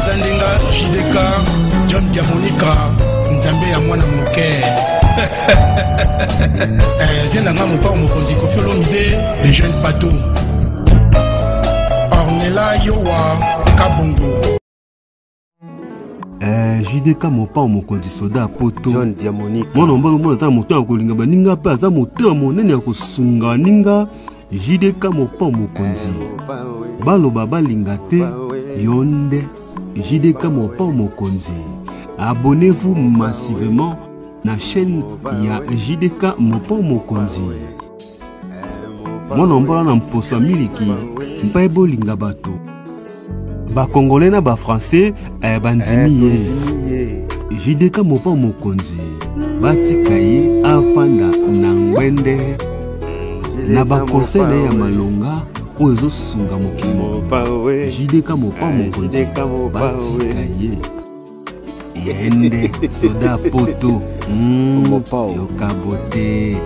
Zandenga JDK John Diamonica Nzambe ya mwana moke viens dans mon port mokonzi Koffi Olomide les jeunes bateaux Ornella Yowa Kabongo JDK mopa mokonzi soda poto John Diamonica mwana mbalo mwana ta moto ya kolinga baninga pe aza moto ya monene ya kosunga ninga JDK mopa mokonzi baloba balinga te yonde JDK mopa mokonzi. Abonnez-vous massivement na chaîne ya JDK mopa mokonzi. Mwana mbala na mposa miliki mpa ebolinga bato ba congolais na ba français bandimi ye JDK mopa mokonzi batika ye afanda na ngwende na ba conseil na ya malonga oyo ezosunga mokili JDK mopa mokonzi batika ye yende soda poto yokabote.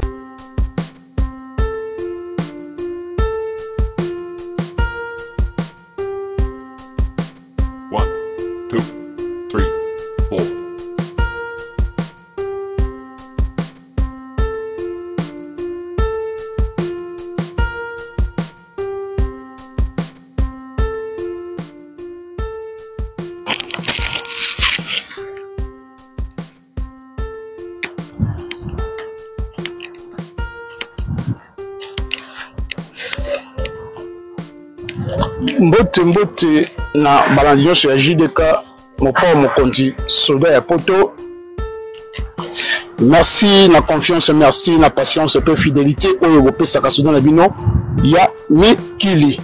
Mbote na balandi nyonso ya JDK mopa mokonzi soda ya poto. Merci na confiance, merci na patience pe fidélité oyo bopesaka soda na bino ya mikili.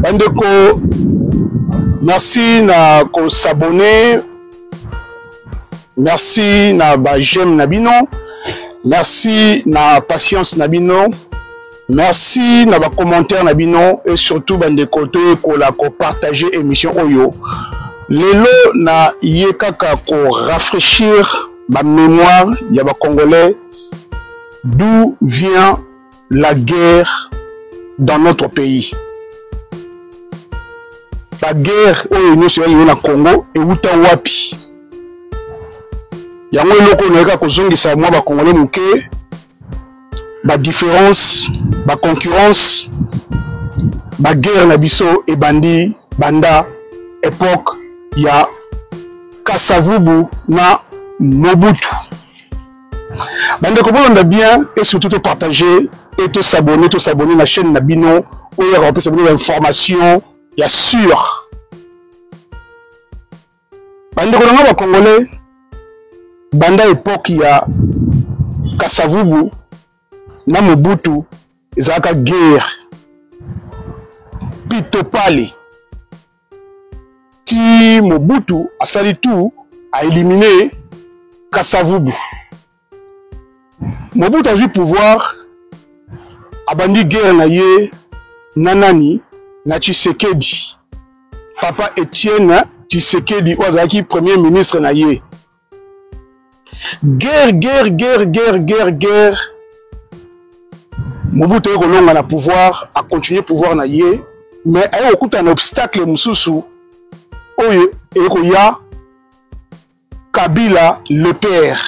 Bandeko, merci na ko s'abonner, merci na ba j'aime na bino, merci na patience na bino. Merci na ba commentaire na bino et surtout bande koto ko la ko partager émission oyo. Lelo na yekaka ko rafraîchir ba mémoire ya ba congolais d'où vient la guerre dans notre pays. La guerre oyo nyonso ya na Congo e uta wapi. Yango eloko na yeka ko zongisa mwa ba congolais muke ba différence, ba concurrence, ba guerre na biso et bandi banda époque ya Kasavubu na Mobutu. Bande ko bolanda bien et surtout te partager et te s'abonner na chaîne na bino où il y aura s'abonner l'information ya sûr. Bande ko nga ba congolais banda époque ya Kasavubu na Mobutu ezaka guerre pito pale ti Mobutu asali tout a éliminé Kasavubu. Mobutu a eu pouvoir abandi guerre na ye nanani na Tshisekedi papa Etienne Tshisekedi ozaki premier ministre na ye. Guerre Mobutu kolonga na pouvoir a continuer pouvoir na ye mais ayo okuta un obstacle mususu oyo ekoya Kabila le père.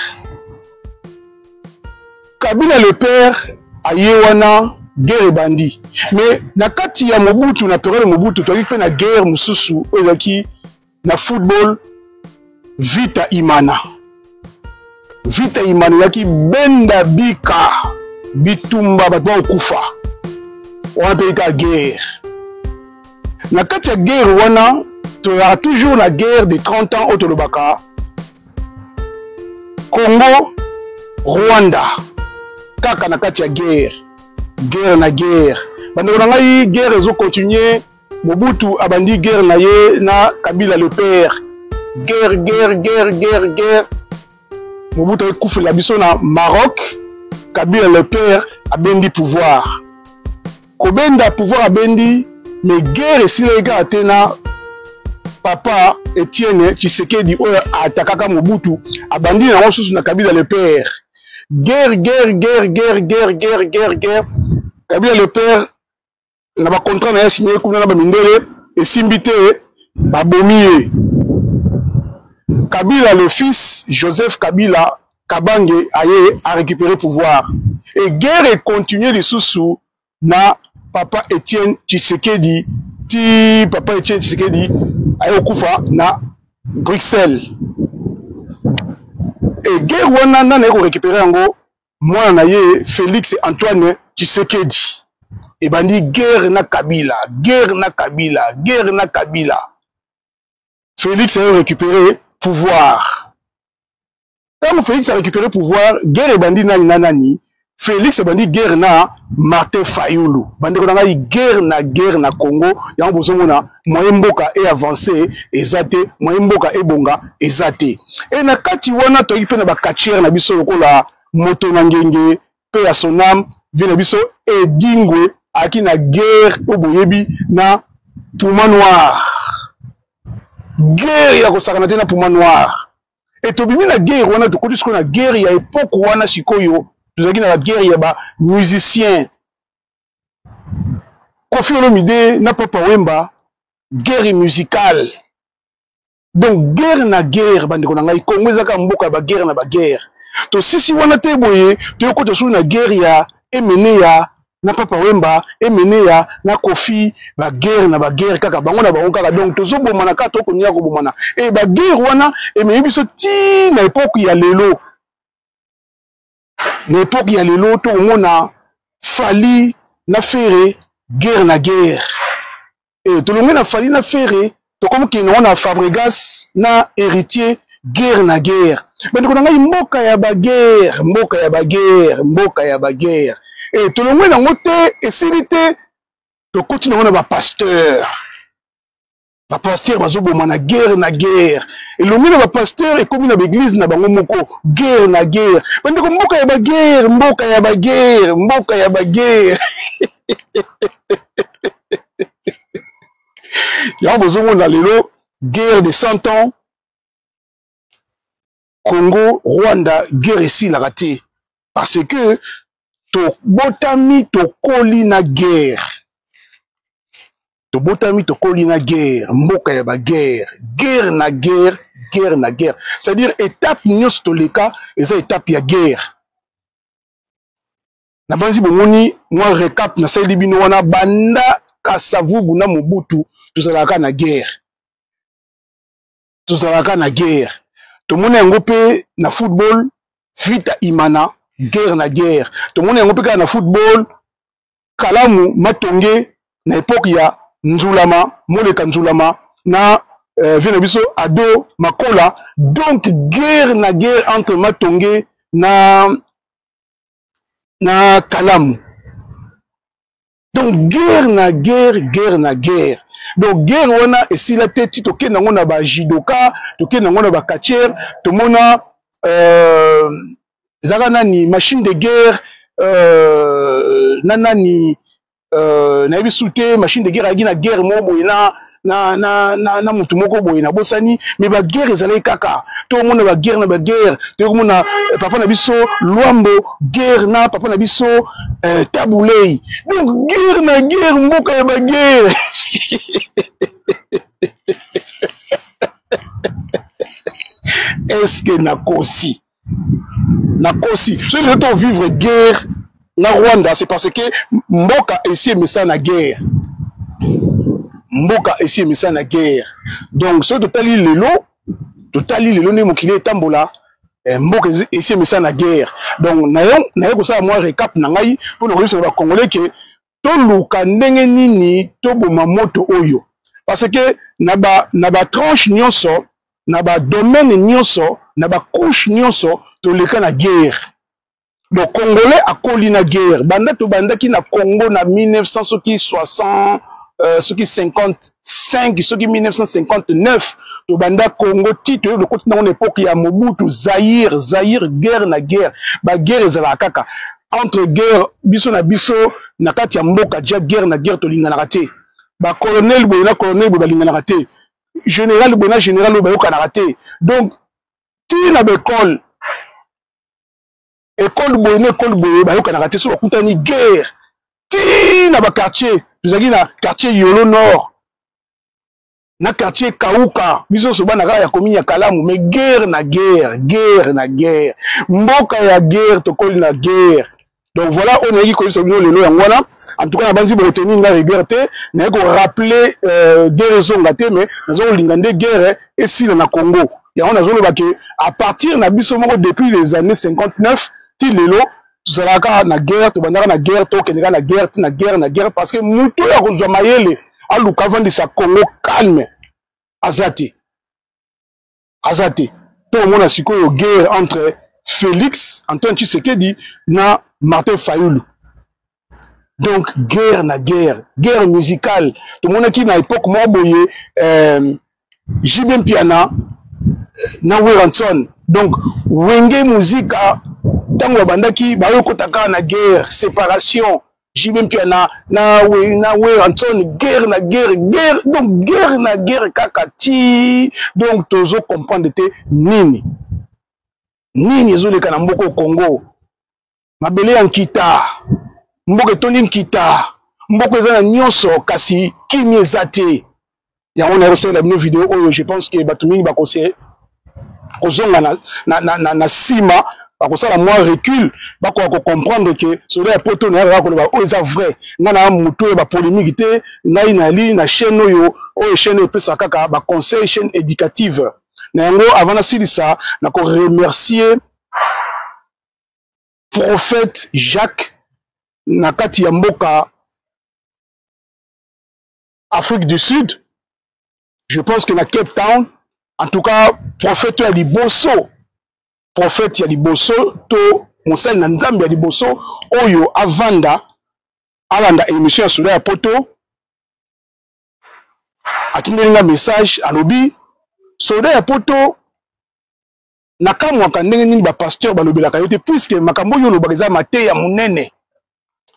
Kabila le père aye wana guerre bandi mais na kati ya Mobutu na période Mobutu to pe na guerre mususu oyo ki na football Vita Imana yaki benda bika bitumba batwa okufa wana pe ka guerre. Na kati ya guerre wana tu as toujours la guerre de 30 ans au Tolobaka Congo Rwanda kaka na kati ya guerre na guerre bande na ngai guerre ezo continuer Mobutu abandi guerre na ye na Kabila le père guerre Mobutu ekufa la biso na Maroc. Kabila le père a bendi pouvoir. Kobenda pouvoir a bendi, mais guerre si les gars atena papa Etienne Tshisekedi oyo atakaka Mobutu a bandi na wasusu na Kabila le père. Guerre. Kabila le père na ba contrat na signé kuna na ba mindele et simbité babomi Kabila, le fils Joseph Kabila Kabange a récupéré pouvoir et guerre est continuée de sous na papa Etienne Tshisekedi papa Etienne Tshisekedi a okufa na Bruxelles et guerre wana na récupérer yango moi na ye Félix Antoine Tshisekedi et bandi guerre na Kabila Félix a récupéré pouvoir. Quand Félix a récupéré pouvoir, guerre et bandi nani Félix a bandi guerre na Martin Fayoulou. Bandi konanga guerre na Congo, ya mbosongo na moyen mboka et avancé ezate, moyen mboka et bonga ezate. Et na kati wana to ipe na bakatière na biso lokola moto na ngenge pe ya sonam vina biso e dingwe aki na guerre oboyebi na Puma Noir. Guerre ya kosakana te na Puma Noir. Et tobimi na guerre wana to koti na guerre ya époque wana sikoyo tozaki na la guerre ya ba musicien Koffi Olomide na Papa Wemba guerre musicale. Donc guerre na guerre bandeko na ngai Kongo ezaka mboka ba guerre na ba guerre. To sisi wana te boye to yoko to na guerre ya emene ya na Papa Wemba emene ya na Koffi ba guerre kaka bango na bango kaka donc tozo bomana ka to konia ko bomana et ba guerre wana emene biso ti na époque ya lelo to mona Fali na Ferré guerre na guerre et to longi na Fali na Ferré to comme ki na Fabregas na héritier guerre na guerre mais ko na ngai mboka ya ba guerre et tout le monde a monté et s'ilité to continue na ba pasteur bazobo na guerre et le monde ba pasteur et comme na l'église na bango moko guerre na guerre bande ko mboka ya ba guerre ya bozomo na lelo guerre de 100 ans Congo Rwanda guerre ici la raté parce que to botami to koli na guerre mboka ya ba guerre na guerre c'est-à-dire étape nyos to leka eza étape ya guerre na banzi bomoni moi récap na sali bino wana banda Kasavubu na Mobutu tozalaka na guerre to mona yango pe na football vita imana guerre na guerre to mona yango pe na football Kalamu Matonge na époque ya Nzulama Moleka Nzulama na vina biso Ado Makola donc guerre na guerre entre Matonge na Kalamu donc guerre na guerre donc guerre wana esila te ti to kenda ngona ba jidoka to kenda ngona ba katière to mona zaka nani machine de guerre nanani na bisute machine de guerre agi na guerre mo boye na mutu moko boye na bosani mais ba guerre ezalai kaka to mona ba guerre to mona papa na biso Luambo guerre na papa na biso Tabulei donc guerre na guerre mboka ya ba guerre est-ce que nakosi si nous vivre guerre na Rwanda c'est parce que mboka ici mais ça na guerre donc ce totali lelo ne mokili etambola mboka ici mais ça na guerre donc nayo ko ça moi récap na ngai pour nous ba congolais que to luka ndenge nini to boma moto oyo parce que na ba tranche nyonso na ba domaine nyonso na ba couche nyonso to leka na guerre. Le Congolais a collé na guerre. Banda ki na Congo na 1900 soki 60 soki 55 soki 1959 to banda Congo titre le continent en époque ya Mobutu Zaire guerre na guerre ba guerre ezala kaka entre guerre biso na kati ya mboka dia guerre na guerre to lingana raté ba colonel boye ba lingana raté général boye na général boye ka na raté donc ti na école boye ba yoka na raté so bakuta ni guerre ti na ba quartier tuzaki na quartier Yolo Nord na quartier Kauka biso so bana ya komi ya Kalamu mais guerre na guerre mboka ya guerre tokoli na guerre. Donc voilà, on a dit que c'est le Angola. En tout cas, la bande de tenir la liberté, n'a pas rappelé des raisons gâtées, mais nous avons l'ingandé guerre et si dans le Congo. Et on a dit que à partir de depuis les années 59, il est là, tout ça là, na guerre, tout bandara na guerre, tout kenega na guerre, parce que nous tous les Rosamayele, à l'occasion de sa Congo calme, azati, tout le monde a su qu'il y a guerre entre Félix, Antoine Tshisekedi, na Martin Fayoulou. Donc, guerre musicale. Tout le monde qui n'a époque moi boyé, Jibem Piana, na Weranson. Donc, Wenge musique, tango bandaki, bayo kotaka na guerre, séparation. Jibem Piana, na Weranson, guerre, donc guerre, kakati. Donc, tozo comprendre te nini. Nini ezoleka na mboko Congo. Mabele en kita, mboke toni nkita, mboke ezana nyonso kasi kimi ezate. Ya on a reçu la vidéo où je pense que batumini ba conseiller kozonga na sima ba kosala moi recul ba ko comprendre que cela poto na ba ko ba o eza vrai. Ngana muto ba polémique te ngai na li na chaîne oyo chaîne pesa kaka ba conseil chaîne éducative. Na yango avant na silisa na ko remercier Prophète Jacques Nakati Yamboka Afrique du Sud. Je pense que na Cape Town, en tout cas, prophète Yaliboso, to Monsel Nanzambi Yaliboso, Oyo Avanda, Alanda émission sur la poto, attendu un message à lobby, sur la poto. Nakamwa kandenge nini ba pasteur ba lobela kayote puisque makambo yo lobakeza mate ya munene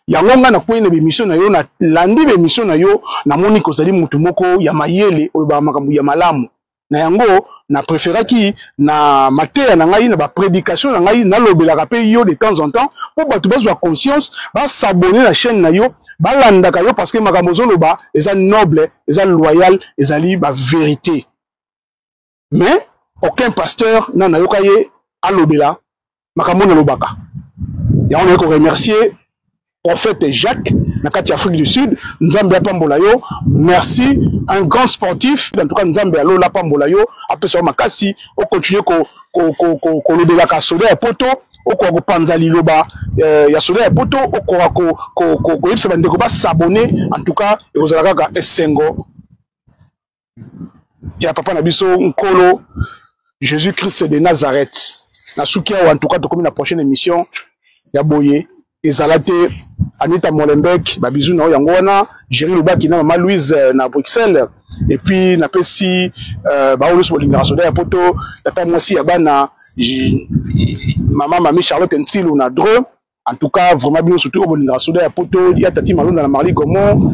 ya ngonga na kwene be mission na yo na landi be mission na yo na moni ko zali mutu moko ya mayele oloba makambo ya malamu na yango na préféraki na mate na ngai na ba prédication na ngai na lobela ka pe yo de temps en temps pour ba tu bazwa conscience ba s'abonner la chaîne na yo ba landa ka yo parce que makambo zo loba eza noble eza loyal ezali ba vérité mais aucun pasteur n'a yokaye à l'obéla, makambo na lobaka. Ya on a remercier prophète Jacques, Nakati Afrique du Sud, Nzambe Pambola yo, merci, un grand sportif, en tout cas Nzambe Alola Pambola yo, après ça makasi, on continue ko lobela ka soda ya poto, o ko panzali loba ya soda ya poto, o ko yipsa bandeko ba s'abonner, en tout cas, et vous allez ka esengo. Ya papa na biso nkolo Jésus-Christ de Nazareth. Na soukia ou en tout cas, comme la prochaine émission, Yaboye, Ezalate, Anita Molenbeek, Babizou na Yangwana, Jerry Lubaki na Maman Louise na Bruxelles, et puis na pesi, Baoulous Bolinga Soda Poto, Tata Mwasi Yabana, Maman Mami Charlotte Ntilou na Dreux. En tout cas, vraiment bien surtout au Bolinga Soda Poto, il y a Tati Malon dans la Marli Gomo,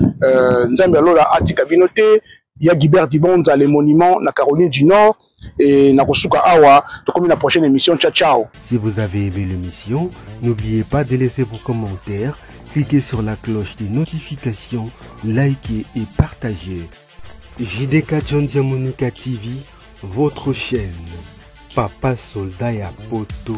Nzambe Alola Atika Vinote, il y a Guibert Dibonza, les monuments, na Caroline du Nord. Et Nakosuka Awa, comme la prochaine émission. Ciao, ciao. Si vous avez aimé l'émission, n'oubliez pas de laisser vos commentaires, cliquez sur la cloche des notifications, likez et partagez. JDK John Diamonika TV, votre chaîne. Papa Soldat ya Poto.